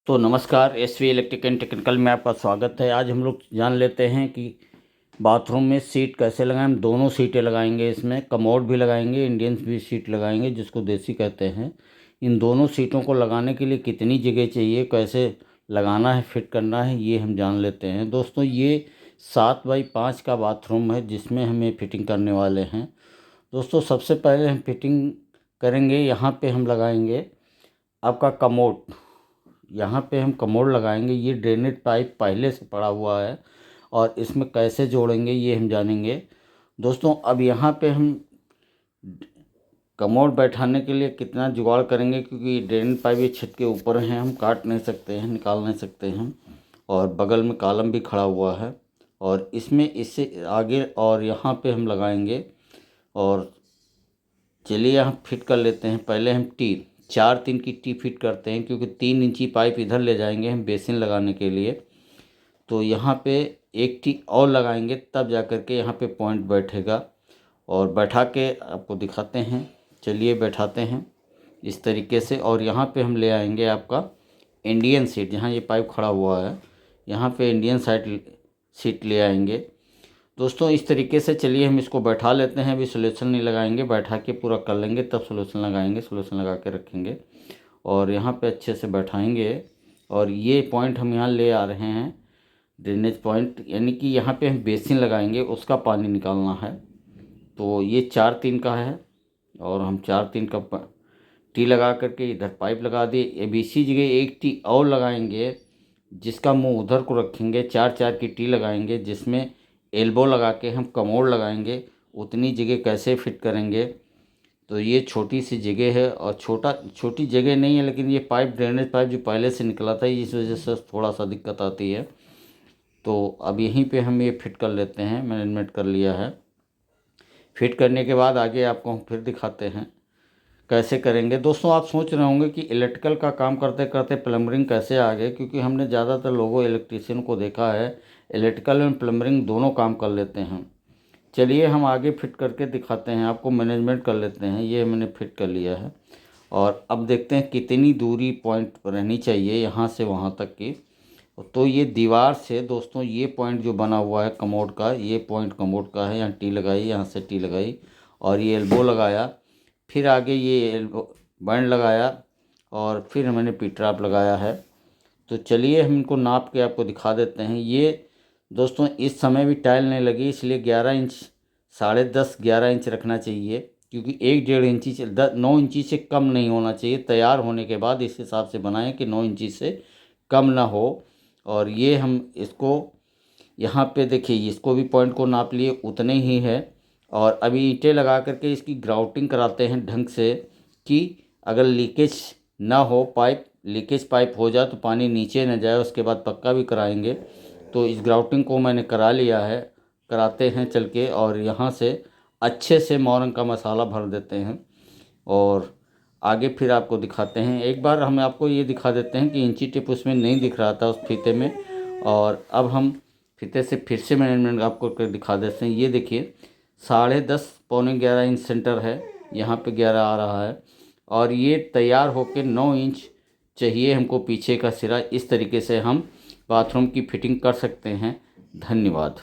तो नमस्कार, SV electric and technical में आपका स्वागत है। आज हम लोग जान लेते हैं कि बाथरूम में सीट कैसे लगाएं। हम दोनों सीटें लगाएंगे, इसमें कमोड भी लगाएंगे, इंडियन भी सीट लगाएंगे जिसको देसी कहते हैं। इन दोनों सीटों को लगाने के लिए कितनी जगह चाहिए, कैसे लगाना है, फिट करना है, ये हम जान लेते हैं। दोस्तों, ये 7x5 का बाथरूम है जिसमें हमें फिटिंग करने वाले हैं। दोस्तों, सबसे पहले हम फिटिंग करेंगे, यहाँ पे हम लगाएंगे आपका कमोड। यहाँ पे हम कमोड लगाएंगे। ये ड्रेनेज पाइप पहले से पड़ा हुआ है और इसमें कैसे जोड़ेंगे ये हम जानेंगे। दोस्तों, अब यहाँ पे हम कमोड बैठाने के लिए कितना जुगाड़ करेंगे, क्योंकि ड्रेनेज पाइप ये छत के ऊपर हैं, हम काट नहीं सकते हैं, निकाल नहीं सकते हैं। और बगल में कॉलम भी खड़ा हुआ है और इसमें इससे आगे और यहाँ पे हम लगाएंगे। और चलिए यहाँ फिट कर लेते हैं। पहले हम 4-3 की टी फिट करते हैं, क्योंकि 3 इंची पाइप इधर ले जाएंगे हम बेसिन लगाने के लिए। तो यहाँ पे एक टी और लगाएंगे, तब जा कर के यहाँ पे पॉइंट बैठेगा। और बैठा के आपको दिखाते हैं। चलिए बैठाते हैं इस तरीके से। और यहाँ पे हम ले आएंगे आपका इंडियन सीट, जहाँ ये पाइप खड़ा हुआ है यहाँ पे इंडियन सीट ले आएंगे। दोस्तों, इस तरीके से चलिए हम इसको बैठा लेते हैं। अभी सोल्यूशन नहीं लगाएंगे, बैठा के पूरा कर लेंगे तब सोल्यूशन लगाएंगे। सोल्यूशन लगा के रखेंगे और यहाँ पे अच्छे से बैठाएंगे। और ये पॉइंट हम यहाँ ले आ रहे हैं, ड्रेनेज पॉइंट, यानी कि यहाँ पे हम बेसिन लगाएंगे, उसका पानी निकालना है। तो ये 4-3 का है और हम 4-3 का टी लगा करके इधर पाइप लगा दिए। अब इसी जगह एक टी और लगाएंगे, जिसका मुंह उधर को रखेंगे। 4-4 की टी लगाएंगे, जिसमें एल्बो लगा के हम कमोड लगाएंगे। उतनी जगह कैसे फिट करेंगे, तो ये छोटी सी जगह है और छोटी जगह नहीं है, लेकिन ये पाइप ड्रेनेज पाइप जो पहले से निकला था, इस वजह से थोड़ा सा दिक्कत आती है। तो अब यहीं पे हम ये फिट कर लेते हैं। मैनेजमेंट कर लिया है। फिट करने के बाद आगे आपको हम फिर दिखाते हैं कैसे करेंगे। दोस्तों, आप सोच रहे होंगे कि इलेक्ट्रिकल का काम करते करते प्लम्बरिंग कैसे आ गए, क्योंकि हमने ज़्यादातर लोगों इलेक्ट्रीशियन को देखा है इलेक्ट्रिकल एंड प्लम्बरिंग दोनों काम कर लेते हैं। चलिए हम आगे फिट करके दिखाते हैं आपको। मैनेजमेंट कर लेते हैं। ये मैंने फिट कर लिया है और अब देखते हैं कितनी दूरी पॉइंट रहनी चाहिए यहाँ से वहाँ तक की। तो ये दीवार से दोस्तों, ये पॉइंट जो बना हुआ है कमोड का, ये पॉइंट कमोड का है। यहाँ टी लगाई, यहाँ से टी लगाई और ये एल्बो लगाया। फिर आगे ये एल्बो बैंड लगाया और फिर मैंने पी ट्रैप लगाया है। तो चलिए हम इनको नाप के आपको दिखा देते हैं। ये दोस्तों, इस समय भी टाइल नहीं लगी, इसलिए 11 इंच, 10.5-11 इंच रखना चाहिए, क्योंकि 1-1.5 इंची से 9 इंची से कम नहीं होना चाहिए। तैयार होने के बाद इस हिसाब से बनाएं कि 9 इंची से कम ना हो। और ये हम इसको यहाँ पे देखिए, इसको भी पॉइंट को नाप लिए, उतने ही है। और अभी ईंटें लगा करके इसकी ग्राउटिंग कराते हैं ढंग से, कि अगर लीकेज ना हो, लीकेज पाइप हो जाए तो पानी नीचे न जाए। उसके बाद पक्का भी कराएंगे। तो इस ग्राउटिंग को मैंने करा लिया है, कराते हैं चल के। और यहाँ से अच्छे से मोरंग का मसाला भर देते हैं और आगे फिर आपको दिखाते हैं। एक बार हम आपको ये दिखा देते हैं कि इंची टेप उसमें नहीं दिख रहा था उस फीते में, और अब हम फीते से फिर से मैनेजमेंट आपको कर दिखा देते हैं। ये देखिए, 10.5 11 इंच सेंटर है, यहाँ पे 11 आ रहा है। और ये तैयार होके 9 इंच चाहिए हमको पीछे का सिरा। इस तरीके से हम बाथरूम की फिटिंग कर सकते हैं। धन्यवाद।